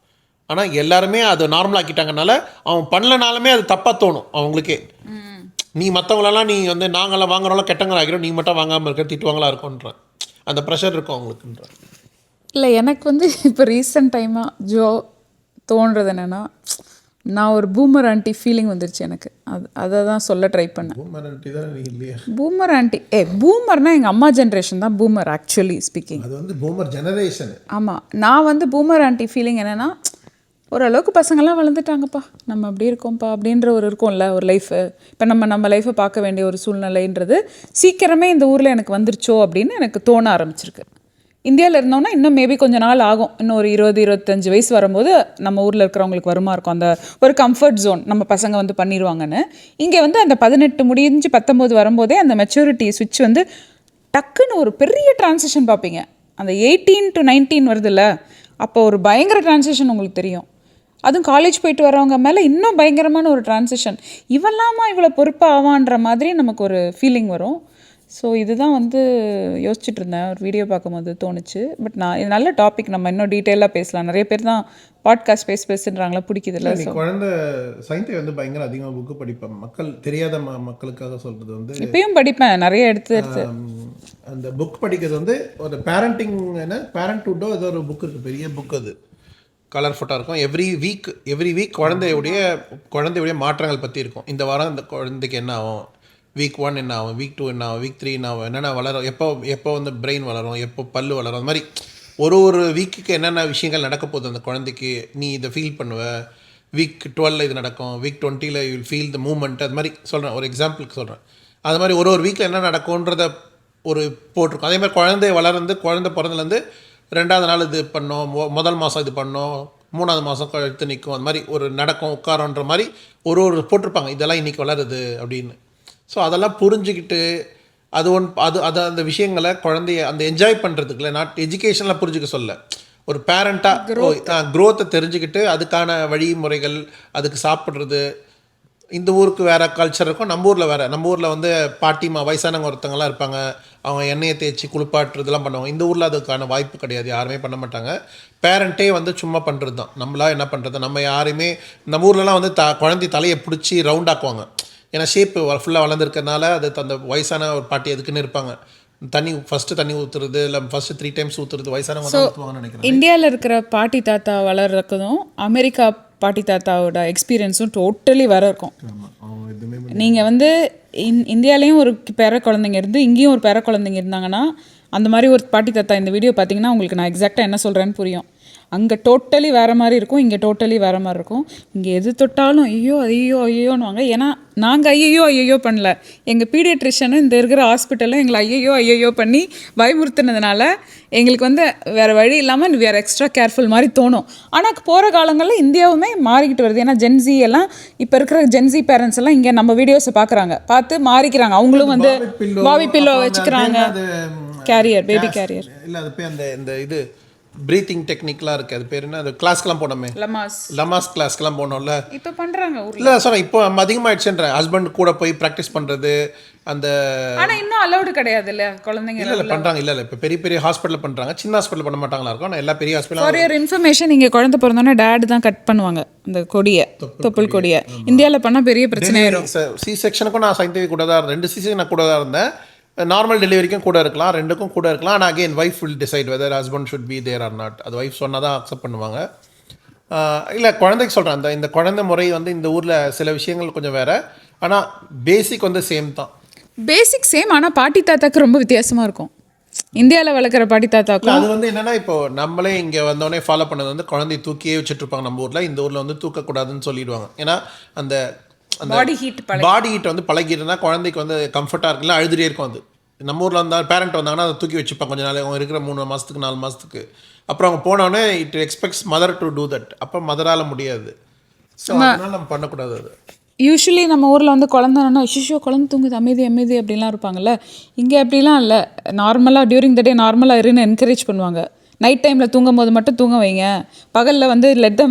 ஆனால் எல்லாருமே அதை நார்மல் ஆக்கிட்டாங்கனால அவன் பண்ணலனாலுமே அது தப்பாக தோணும் அவங்களுக்கே. நீ மற்றவங்களெல்லாம் நீ வந்து நாங்களாம் வாங்குறவங்களாம் கெட்டவங்களா ஆகிடும், நீ மட்டும் வாங்காமல் இருக்க திட்டுவாங்களா இருக்கும்ன்ற அந்த ப்ரெஷர் இருக்கும் அவங்களுக்குன்ற.
இல்லை, எனக்கு வந்து இப்போ ரீசெண்ட் டைமாக தோன்றது என்னென்னா, நான் ஒரு பூமர் ஆண்டி ஃபீலிங் வந்துருச்சு எனக்கு. அதை தான் சொல்ல ட்ரை பண்ணேன்.
பூமர் ஆண்டி தான் நீ இல்லையா?
பூமர் ஆண்டி பூமர்னால் எங்கள் அம்மா ஜென்ரேஷன் தான் பூமர் ஆக்சுவலி ஸ்பீக்கிங்.
அது வந்து பூமர் ஜெனரேஷன்.
ஆமாம், நான் வந்து பூமர் ஆண்டி ஃபீலிங் என்னென்னா, ஓரளவுக்கு பசங்கள்லாம் வளர்ந்துட்டாங்கப்பா, நம்ம அப்படி இருக்கோம்ப்பா அப்படின்ற இருக்கும்ல ஒரு லைஃபு. இப்போ நம்ம லைஃப்பை பார்க்க வேண்டிய ஒரு சூழ்நிலைன்றது சீக்கிரமே இந்த ஊரில் எனக்கு வந்துருச்சோ அப்படின்னு எனக்கு தோண ஆரம்பிச்சிருக்கு. இந்தியாவில் இருந்தோம்னா இன்னும் மேபி கொஞ்சம் நாள் ஆகும், இன்னும் ஒரு 20-25 வயசு வரும்போது நம்ம ஊரில் இருக்கிறவங்களுக்கு வருமா இருக்கும் அந்த ஒரு கம்ஃபர்ட் ஜோன், நம்ம பசங்க வந்து பண்ணிடுவாங்கன்னு. இங்கே வந்து அந்த 18 முடிஞ்சு 19 வரும்போதே அந்த மெச்சூரிட்டி ஸ்விட்ச் வந்து டக்குன்னு ஒரு பெரிய டிரான்சிஷன் பார்ப்பீங்க. அந்த 18 to 19 வருதுல்ல, அப்போ ஒரு பயங்கர டிரான்சிஷன் உங்களுக்கு தெரியும். அதுவும் காலேஜ் போயிட்டு வரவங்க மேலே இன்னும் பயங்கரமான ஒரு டிரான்சிஷன். இவெல்லாமா இவ்வளோ பொறுப்பாக ஆவான்ற மாதிரி நமக்கு ஒரு ஃபீலிங் வரும். ஸோ இதுதான் வந்து யோசிச்சுட்டு இருந்தேன், ஒரு வீடியோ பார்க்கும்போது தோணுச்சு. பட் இது நல்ல டாபிக், நம்ம இன்னும் டீட்டெயிலாக பேசலாம். நிறைய பேர் தான் பாட்காஸ்ட் பேசுகிறாங்களா, பிடிக்குதுல்ல. ஸோ
குழந்தை சயின்ஸை வந்து பயங்கர அதிகமாக புக்கு படிப்பேன். மக்கள் தெரியாத மக்களுக்காக சொல்கிறது வந்து
இப்பயும் படிப்பேன், நிறைய எடுத்து
அந்த புக் படிக்கிறது வந்து ஒரு பேரண்டிங் பேரண்ட்ஹுட்டோ ஏதோ ஒரு புக் இருக்குது, பெரிய புக். அது கலர்ஃபுல்லாக இருக்கும். எவ்ரி வீக் குழந்தையுடைய மாற்றங்கள் பற்றி இருக்கும். இந்த வாரம் இந்த குழந்தைக்கு என்ன ஆகும், வீக் 1 என்ன ஆகும், வீக் 2 என்ன ஆகும், வீக் 3 என்ன ஆகும், என்னென்ன வளரும், எப்போ வந்து பிரெயின் வளரும், எப்போ பல்லு வளரும், அந்த மாதிரி ஒரு வீக்குக்கு என்னென்ன விஷயங்கள் நடக்க போகுது அந்த குழந்தைக்கு, நீ இதை ஃபீல் பண்ணுவ. வீக் 12 இது நடக்கும், week 20 you will feel the moment. அது மாதிரி சொல்கிறேன், ஒரு எக்ஸாம்பிளுக்கு சொல்கிறேன். அது மாதிரி ஒரு வீக்கில் என்ன நடக்கும்ன்றத ஒரு போட்டிருக்கோம். அதே மாதிரி குழந்தை பிறந்துலேருந்து 2வது நாள் இது பண்ணோம், முதல் மாதம் இது பண்ணோம், 3வது மாதம் கழுத்து நிற்கும், அது மாதிரி ஒரு நடக்கும் உட்காரன்ற மாதிரி ஒரு போட்டிருப்பாங்க, இதெல்லாம் இன்றைக்கி வளருது அப்படின்னு. ஸோ அதெல்லாம் புரிஞ்சுக்கிட்டு அந்த விஷயங்களை குழந்தைய அந்த என்ஜாய் பண்ணுறதுக்குல நாட் எஜுகேஷனில் புரிஞ்சுக்க சொல்ல, ஒரு பேரண்ட்டாக க்ரோத்தை தெரிஞ்சுக்கிட்டு அதுக்கான வழிமுறைகள், அதுக்கு சாப்பிட்றது. இந்த ஊருக்கு வேறு கல்ச்சர் இருக்கும், நம்ம ஊரில் வந்து பாட்டிமா வயசானவங்க ஒருத்தவங்களாம் இருப்பாங்க, அவங்க எண்ணெயை தேய்ச்சி குளிப்பாட்டுறதுலாம் பண்ணுவாங்க. இந்த ஊரில் அதுக்கான வாய்ப்பு கிடையாது, யாருமே பண்ண மாட்டாங்க. பேரண்ட்டே வந்து சும்மா பண்ணுறது தான். நம்மளாம் என்ன பண்ணுறது, நம்ம யாருமே நம்ம ஊர்லலாம் வந்து குழந்தை தலையை பிடிச்சி ரவுண்டாக்குவாங்க. ஏன்னா ஷேப்பு ஃபுல்லாக வளர்ந்துருக்கனால அது அந்த வயசான ஒரு பாட்டி அதுக்குன்னு இருப்பாங்க. ஃபஸ்ட்டு தண்ணி ஊற்றுறது, இல்லை ஃபஸ்ட்டு 3 டைம்ஸ் ஊற்றுறது வயசானவங்க தான் ஊற்றுவாங்கன்னு நினைக்கிறேன்.
இந்தியாவில் இருக்கிற பாட்டி தாத்தா வளர்றதுக்கும் அமெரிக்கா பாட்டி தாத்தாவோட எக்ஸ்பீரியன்ஸும் டோட்டலி வேறு இருக்கும். நீங்கள் வந்து இந்தியாலேயும் ஒரு பேர குழந்தைங்க இருந்து இங்கேயும் ஒரு பேர குழந்தைங்க இருந்தாங்கன்னா, அந்த மாதிரி ஒரு பாட்டி தாத்தா இந்த வீடியோ பார்த்தீங்கன்னா உங்களுக்கு நான் எக்ஸாக்டாக என்ன சொல்கிறேன்னு புரியும். அங்கே டோட்டலி வேறு மாதிரி இருக்கும், இங்கே டோட்டலி வேறு மாதிரி இருக்கும். இங்கே எது தொட்டாலும் ஐயோன்னுவாங்க. ஏன்னா நாங்கள் ஐயோ பண்ணல, எங்கள் பீடியட்ரிஷனும் இந்த இருக்கிற ஹாஸ்பிட்டலும் எங்களை ஐயோ பண்ணி பயமுறுத்துனதுனால எங்களுக்கு வந்து வேறு வழி இல்லாமல் வேறு எக்ஸ்ட்ரா கேர்ஃபுல் மாதிரி தோணும். ஆனால் போகிற காலங்களில் இந்தியாவுமே மாறிக்கிட்டு வருது. ஏன்னா ஜென்சி எல்லாம் இப்போ இருக்கிற ஜென்சி பேரண்ட்ஸ் எல்லாம் இங்கே நம்ம வீடியோஸை பார்த்து மாறிக்கிறாங்க. அவங்களும் வந்து பாபி பில்லோ வச்சுக்கிறாங்க, கேரியர், பேபி கேரியர்.
இல்லை அது போய் இந்த இது ப்ரீத்திங் டெக்னிக்லாம் இருக்குது, அது பேர் என்ன, அது கிளாஸ்க்கெலாம் போனோமே, லமாஸ் கிளாஸ்க்கெலாம் போனோம்ல, இப்போ பண்ணுறாங்க. இல்லை சொல்கிறேன், இப்போ அதிகமாகிடுச்சுன்ற ஹஸ்பண்ட் கூட போய் ப்ராக்டிஸ் பண்ணுறது. அந்த
ஆனால் இன்னும் அலௌடு கிடையாது இல்லை குழந்தைங்க.
இல்லை பண்ணுறாங்க, இல்லை இப்போ பெரிய ஹாஸ்பிட்டலில் பண்ணுறாங்க, சின்ன ஹாஸ்பிட்டல் பண்ண மாட்டாங்களா இருக்கும். ஆனால் எல்லா பெரிய ஹாஸ்பிட்டல்.
ஃபார் யுவர் இன்ஃபர்மேஷன், இங்கே குழந்தை பிறந்தோன்னே டேட் தான் கட் பண்ணுவாங்க அந்த கொடியை, தொப்புள் கொடியை. இந்தியாவில் பண்ணால் பெரிய பிரச்சனை ஆயிரும்.
சி செக்ஷனுக்கும் நான் சயின்டிஃபிக் கூட தான் இருந்தேன், 2 சிசி நான் கூட தான் இருந்தேன். நார்மல் டெலிவரிக்கும் கூட இருக்கலாம், 2க்கும் கூட இருக்கலாம். ஆனால் again wife will decide whether husband should be there or not. அது வைஃப் சொன்னால் தான் அக்செப்ட் பண்ணுவாங்க. இல்லை குழந்தைக்கு சொல்கிறேன், இந்த குழந்தை முறை வந்து இந்த ஊரில் சில விஷயங்கள் கொஞ்சம் வேறு, ஆனால் பேசிக் வந்து சேம் தான்.
பேசிக் சேம், ஆனால் பாட்டி தாத்தாக்கு ரொம்ப வித்தியாசமாக இருக்கும் இந்தியாவில் வளர்க்குற பாட்டி தாத்தாக்கும்.
அது வந்து என்னென்னா, இப்போ நம்மளே இங்கே வந்தோடனே ஃபாலோ பண்ணது வந்து குழந்தைய தூக்கியே வச்சுட்ருப்பாங்க நம்ம ஊரில். இந்த ஊரில் வந்து தூக்கக்கூடாதுன்னு சொல்லிடுவாங்க. ஏன்னா அந்த பாடி ஹீட் வந்து பழகிட்டுனா குழந்தைக்கு வந்து கம்ஃபர்ட்டாக இருக்குல்ல, அழுதுகிட்டே இருக்கும். அது நம்ம ஊரில் வந்தால் பேரண்ட் வந்தாங்கன்னா அதை தூக்கி வச்சுப்பாங்க கொஞ்சம் நாள், அவங்க இருக்கிற 3 மாதத்துக்கு 4 மாதத்துக்கு. அப்புறம் அவங்க போனோடனே it expects mother to do that. அப்போ மதரால் முடியாது, ஸோ அதனால் நம்ம பண்ணக்கூடாது. அது
யூஸ்வலி நம்ம ஊரில் வந்து குழந்தைன்னா குழந்தை தூங்குது அமைதி அப்படின்லாம் இருப்பாங்கல்ல. இங்கே அப்படிலாம் இல்லை. நார்மலாக டியூரிங் த டே நார்மலாக இருன்னு என்கரேஜ் பண்ணுவாங்க. நைட் டைமில் தூங்கும் போது மட்டும் தூங்க வைங்க, பகலில் வந்து let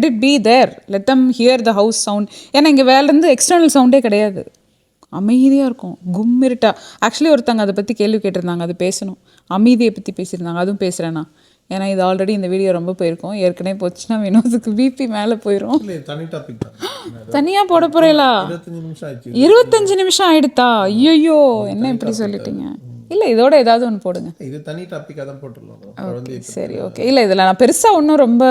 it be there, let them hear the house sound. ஏன்னா இங்கே வேலேருந்து எக்ஸ்டர்னல் சவுண்டே கிடையாது, அமைதியாக இருக்கும், கும்மிருட்டா. ஆக்சுவலி ஒருத்தங்க அதை பற்றி கேள்வி கேட்டிருந்தாங்க, அது பேசணும், அமைதியை பற்றி பேசியிருந்தாங்க. அதுவும் பேசுகிறேன்னா, ஏன்னா இது ஆல்ரெடி இந்த வீடியோ ரொம்ப போயிருக்கும், ஏற்கனவே போச்சுன்னா வினோதுக்கு பிபி மேலே போயிடும். தனியாக போட போகிறீங்களா? 25 நிமிஷம் ஆகிடுதா? ஐயோ என்ன இப்படி சொல்லிட்டீங்க. இல்லை இதோட ஏதாவது ஒன்று போடுங்க,
இது தனி டாப்பிக்காக தான் போட்டுடலாம்.
சரி ஓகே. இல்லை இதில் நான் பெருசாக ஒன்றும் ரொம்ப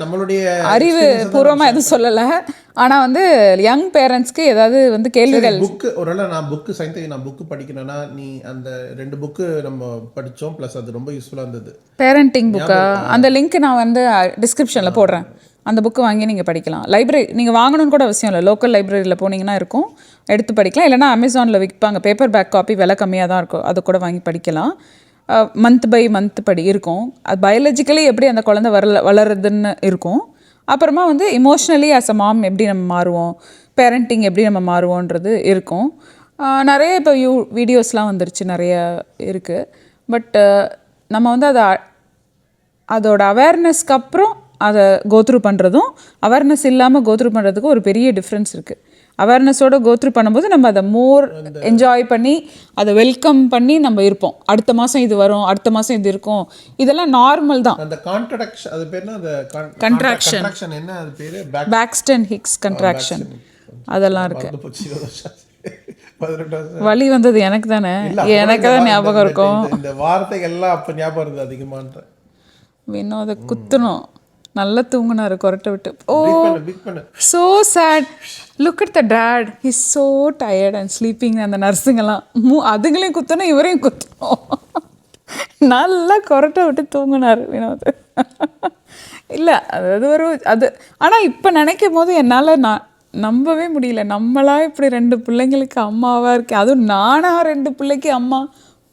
நம்மளுடைய
அறிவு பூர்வமாக எதுவும் சொல்லலை. ஆனால் வந்து யங் பேரண்ட்ஸ்க்கு ஏதாவது வந்து கேள்விகள்.
புக்கு ஒருவேளை நான் புக்கு படிக்கணும்னா, நீ அந்த 2 புக்கு நம்ம படித்தோம், ப்ளஸ் அது ரொம்ப யூஸ்ஃபுல்லாக இருந்தது.
பேரண்டிங் புக்கா? அந்த லிங்க் நான் வந்து டிஸ்கிரிப்ஷனில் போடுறேன். அந்த புக்கு வாங்கி நீங்கள் படிக்கலாம். லைப்ரரி நீங்கள் வாங்கணும்னு கூட அவசியம் இல்லை, லோக்கல் லைப்ரரியில் போனீங்கன்னா இருக்கும், எடுத்து படிக்கலாம். இல்லைனா அமேசானில் விற்பாங்க, பேப்பர் பேக் காப்பி, விலை கம்மியாக தான் இருக்கும், அதை கூட வாங்கி படிக்கலாம். மந்த் பை மந்த் இருக்கும். அது பயாலஜிக்கலி எப்படி அந்த குழந்தை வளருதுன்னு இருக்கும். அப்புறமா வந்து இமோஷ்னலி ஆஸ் அ மாம் எப்படி நம்ம மாறுவோம், பேரண்டிங் எப்படி நம்ம மாறுவோன்றது இருக்கும். நிறைய இப்போ வீடியோஸ்லாம் வந்துருச்சு, நிறைய இருக்குது. பட் நம்ம வந்து அதோட அவேர்னஸ்க்கு அப்புறம் அதை கோத்ரூ பண்ணுறதும் அவேர்னஸ் இல்லாமல் கோத்ரூ பண்ணுறதுக்கும் ஒரு பெரிய டிஃப்ரென்ஸ் இருக்குது. அவேர்னஸோடு கோத்ரூ பண்ணும்போது நம்ம அதை மோர் என்ஜாய் பண்ணி அதை வெல்கம் பண்ணி நம்ம இருப்போம். அடுத்த மாதம் இது வரும், அடுத்த மாதம் இது இருக்கும், இதெல்லாம் நார்மல் தான்.
அந்த கான்ட்ராக்ஷன், அது பேர் என்ன,
கண்ட்ராக்ஷன்,
என்ன அது பேர்,
பேக்ஸ்டன் ஹிக்ஸ் கண்ட்ராக்ஷன், அதெல்லாம் இருக்குது. வலி வந்தது எனக்கு தானே, எனக்கு தான் ஞாபகம் இருக்கும்.
இந்த வார்த்தைகள்லாம் அப்போ ஞாபகம் இருந்தது அதிகமான்ற.
வினோத குத்தணும். நல்லா தூங்குனாரு கொரட்டை விட்டு. ஓ
பிக் பண்ணு
so sad. Look at the dad, his so tired and sleeping. அந்த நர்ஸுங்கெல்லாம் அதுங்களையும் குத்தணும் இவரையும் குத்தணும். நல்லா கொரட்டை விட்டு தூங்குனார் வினோத். இல்லை அது ஒரு அது. ஆனால் இப்போ நினைக்கும் போது என்னால் நம்பவே முடியல. நம்மளா இப்படி 2 பிள்ளைங்களுக்கு அம்மாவாக இருக்கேன். அதுவும் நானாக 2 பிள்ளைக்கு அம்மா,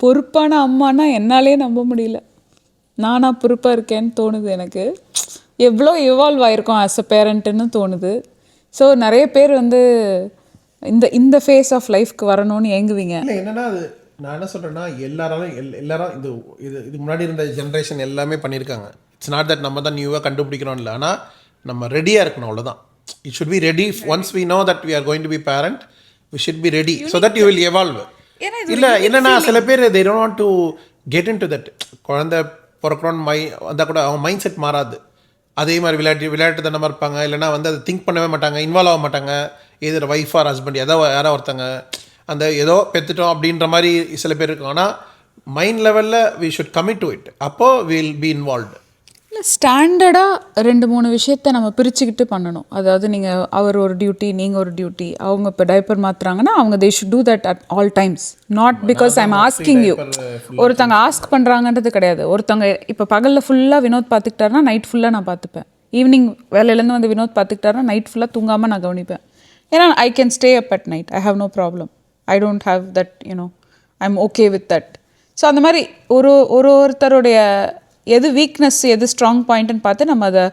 பொறுப்பான அம்மானா என்னாலே நம்ப முடியல. நானாக பொறுப்பாக இருக்கேன்னு தோணுது எனக்கு. எவ்வளோ இவால்வ் ஆகிருக்கோம் ஆஸ் அ பேரண்ட்டுன்னு தோணுது. ஸோ நிறைய பேர் வந்து இந்த ஃபேஸ் ஆஃப் லைஃப்க்கு வரணும்னு ஏங்குவீங்க.
இல்லை என்னன்னா அது நான் என்ன சொல்கிறேன்னா எல்லாரும் இது முன்னாடி இருந்த ஜென்ரேஷன் எல்லாமே பண்ணியிருக்காங்க. இட்ஸ் நாட் தட் நம்ம தான் நியூவாக கண்டுபிடிக்கணும் இல்லை, ஆனால் நம்ம ரெடியாக இருக்கணும், அவ்வளோதான். It should be ready. Once we know that we are going to be parent, we should be ready so that you will evolve. இல்லை என்னன்னா சில பேர் they don't want to get into that. குழந்தை பிறக்கிறோன்னு வந்தால் கூட அவங்க மைண்ட் செட் மாறாது. அதே மாதிரி விளையாட்டு தானமாக இருப்பாங்க. இல்லைனா வந்து அதை திங்க் பண்ணவே மாட்டாங்க, இன்வால்வ் ஆக மாட்டாங்க. எதிர ஒய்ஃப் ஆர் ஹஸ்பண்ட் யாரோ ஒருத்தங்க அந்த ஏதோ பெற்றுட்டோம் அப்படின்ற மாதிரி சில பேர் இருக்கும். ஆனால் மைண்ட் லெவலில் we should commit to it. அப்போது வில் பி இன்வால்வ்டு.
இல்லை ஸ்டாண்டர்டாக 2-3 விஷயத்த நம்ம பிரிச்சுக்கிட்டு பண்ணணும். அதாவது நீங்கள் அவர் ஒரு டியூட்டி, நீங்கள் ஒரு டியூட்டி. அவங்க இப்போ டைப்பர் மாற்றுறாங்கன்னா அவங்க they should do that at all times. Not because I am asking you. ஒருத்தங்க ஆஸ்க் பண்ணுறாங்கன்றது கிடையாது. ஒருத்தங்க இப்போ பகலில் ஃபுல்லாக வினோத் பார்த்துக்கிட்டாருன்னா நைட் ஃபுல்லாக நான் பார்த்துப்பேன். ஈவினிங் வேலையிலேருந்து வந்து வினோத் பார்த்துக்கிட்டாருன்னா நைட் ஃபுல்லாக தூங்காமல் நான் கவனிப்பேன். ஏன்னா I can stay up at night. I have no problem. I don't have that I am okay with that. So அந்த மாதிரி ஒருத்தருடைய எது வீக்னஸ் எது ஸ்ட்ராங் பாயிண்ட்டுன்னு பார்த்து நம்ம அதை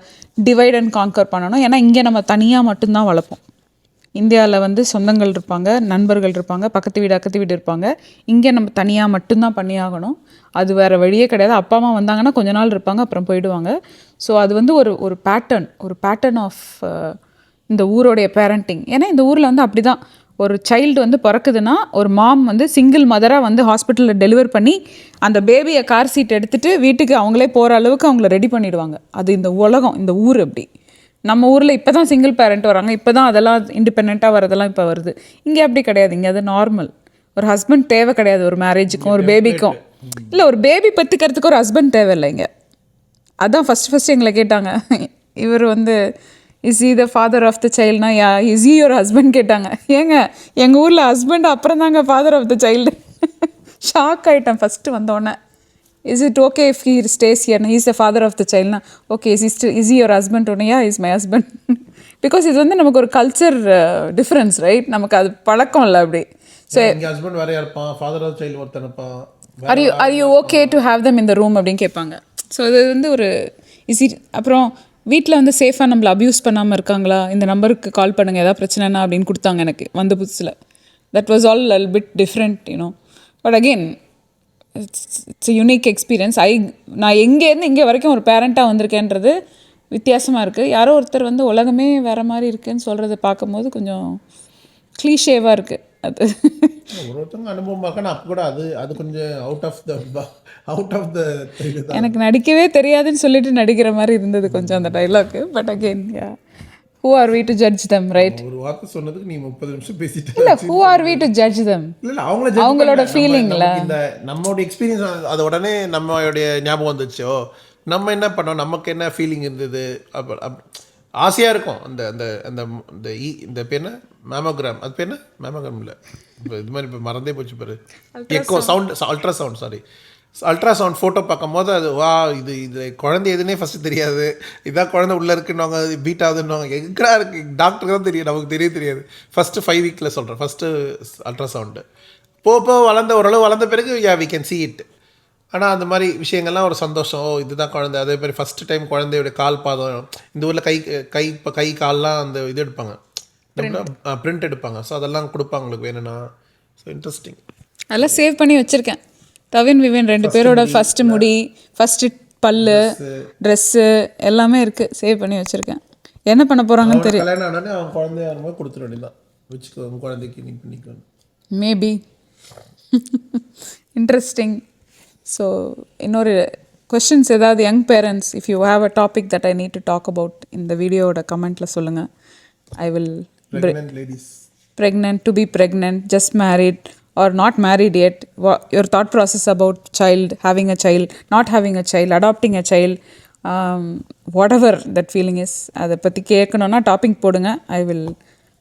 டிவைட் அண்ட் கான்கர் பண்ணணும். ஏன்னா இங்கே நம்ம தனியாக மட்டும்தான் வளர்ப்போம். இந்தியாவில் வந்து சொந்தங்கள் இருப்பாங்க, நண்பர்கள் இருப்பாங்க, பக்கத்து வீடு இருப்பாங்க. இங்கே நம்ம தனியாக மட்டும்தான் பண்ணியாகணும். அது வேறு வழியே கிடையாது. அப்பா அம்மா வந்தாங்கன்னா கொஞ்ச நாள் இருப்பாங்க, அப்புறம் போயிடுவாங்க. ஸோ அது வந்து ஒரு பேட்டர்ன் ஆஃப் இந்த ஊரோடைய பேரண்டிங். ஏன்னா இந்த ஊரில் வந்து அப்படி தான். ஒரு சைல்டு வந்து பிறக்குதுன்னா ஒரு மாம் வந்து சிங்கிள் மதராக வந்து ஹாஸ்பிட்டலில் டெலிவர் பண்ணி அந்த பேபியை கார் சீட் எடுத்துகிட்டு வீட்டுக்கு அவங்களே போகிற அளவுக்கு அவங்கள ரெடி பண்ணிவிடுவாங்க. அது இந்த உலகம், இந்த ஊர் அப்படி. நம்ம ஊரில் இப்போ தான் சிங்கிள் பேரண்ட் வராங்க, இப்போ தான் அதெல்லாம் இண்டிபெண்ட்டாக வரதெல்லாம் இப்போ வருது. இங்கே அப்படி கிடையாது. இங்கே அது நார்மல். ஒரு ஹஸ்பண்ட் தேவை கிடையாது ஒரு மேரேஜுக்கும் ஒரு பேபிக்கும். இல்லை ஒரு பேபி பெற்றுக்கிறதுக்கு ஒரு ஹஸ்பண்ட் தேவையில்லை இங்கே. அதான் ஃபஸ்ட்டு எங்களை கேட்டாங்க, இவர் வந்து is he the father of the சைல்டுனா yeah is he your husband கேட்டாங்க. ஏங்க எங்கள் ஊரில் ஹஸ்பண்ட் அப்புறம் தாங்க father of the child. Shock ஆகிட்டேன் ஃபஸ்ட்டு வந்தோடனே. Is it okay if he stays ஹியர்னா is the father of the சைல்டுனா ஓகே இஸ் யுவர் ஹஸ்பண்ட் ஒன்று yeah is my husband. Because இது வந்து நமக்கு ஒரு கல்ச்சர் டிஃப்ரென்ஸ் ரைட். நமக்கு அது பழக்கம் இல்லை அப்படி. ஸோ
ஹஸ்பண்ட் வேறையா இருப்பான், ஃபாதர் ஆஃப் சைல்டு ஒருத்தன் இருப்பான்.
Are you okay to have them in the room அப்படின்னு கேட்பாங்க. ஸோ இது வந்து ஒரு அப்புறம் வீட்டில் வந்து சேஃபாக நம்மளை அப்யூஸ் பண்ணாமல் இருக்காங்களா, இந்த நம்பருக்கு கால் பண்ணுங்கள் ஏதாவது பிரச்சனைனா அப்படின்னு கொடுத்தாங்க எனக்கு வந்த புதுசில். That was all a bit different but again it's unique experience. நான் எங்கேருந்து இங்கே வரைக்கும் ஒரு பேரண்ட்டாக வந்திருக்கேன்றது வித்தியாசமாக இருக்குது. யாரோ ஒருத்தர் வந்து உலகமே வேறு மாதிரி இருக்குதுன்னு சொல்கிறத பார்க்கும்போது கொஞ்சம் க்ளீஷேவாக இருக்குது. அது
ஒருத்தவங்க அனுபவம் பார்க்கணும். அப்போ கூட அது கொஞ்சம் அவுட் ஆஃப் த
எனக்கு நடிக்கவே தெரியாதுன்னு சொல்லிட்டு நடிக்கிற மாதிரி இருந்தது கொஞ்சம் அந்த dialogue. But again who are we to judge them, right?
ஒரு வார்த்தை சொன்னதுக்கு நீ 30 நிமிஷம் பேசிட்டு.
இல்ல who are we to judge them?
இல்ல
அவங்களோட ஃபீலிங்ல
இந்த நம்மளோட எக்ஸ்பீரியன்ஸ் அது உடனே நம்மளுடைய ஞாபகம் வந்துச்சோ. நம்ம என்ன பண்ணோம், நமக்கு என்ன ஃபீலிங் இருந்தது, ஆசையாக இருக்கும். அந்த அந்த அந்த இந்த பேர் என்ன மேமோகிராம், அது பேர் என்ன மேமோகிராம் இல்லை இப்போ இது மாதிரி இப்போ மறந்தே போச்சு பாரு, echo sound ultrasound sorry ultrasound photo பார்க்கும் போது அது வா இது குழந்தை எதுனே ஃபஸ்ட்டு தெரியாது. இதான் குழந்தை உள்ளே இருக்குன்னுவாங்க, பீட் ஆகுதுன்னுவாங்க. எங்கடா இருக்குது டாக்டருக்கு தான் தெரியும், நமக்கு தெரியாது. ஃபஸ்ட்டு 5 வீக்கில் சொல்கிறேன் ஃபஸ்ட்டு அல்ட்ராசவுண்டு. போக ஓரளவு வளர்ந்த பிறகு வி கேன் see it. ஆனால் அந்த மாதிரி விஷயங்கள்லாம் ஒரு சந்தோஷம். இதுதான் குழந்தை. அதே மாதிரி ஃபஸ்ட்டு டைம் குழந்தையோட கால் பாதம் இந்த ஊரில் கை கால்லாம் அந்த இது எடுப்பாங்க, பிரிண்ட் எடுப்பாங்க. ஸோ அதெல்லாம் கொடுப்பாங்க உங்களுக்கு வேணும்னா. So interesting.
அதெல்லாம் சேவ் பண்ணி வச்சுருக்கேன். தவின் விவேன் 2 பேரோட ஃபஸ்ட்டு முடி, ஃபஸ்ட்டு பல்லு, ட்ரெஸ்ஸு எல்லாமே இருக்குது, சேவ் பண்ணி வச்சுருக்கேன். என்ன பண்ண போகிறாங்கன்னு தெரியும்.
கல்யாணம் ஆனோடனே அவன் குழந்தைய கொடுத்துட வேண்டியதான், வச்சுக்கோ உங்கள் குழந்தைக்கு நீ பண்ணிக்கணும்.
Maybe interesting. ஸோ இன்னொரு கொஷின்ஸ் ஏதாவது young parents if you have a topic that I need to talk about இந்த வீடியோவோட கமெண்ட்டில் சொல்லுங்கள். I will pregnant, to be pregnant, just married or not married yet, your thought process about child, having a child, not having a child, adopting a child, what ever that feeling is அதை பற்றி கேட்கணுன்னா topic போடுங்க. I will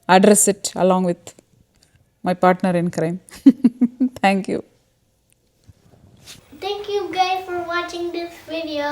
address it along with my partner in crime. Thank you.
Thank you guys for watching this video.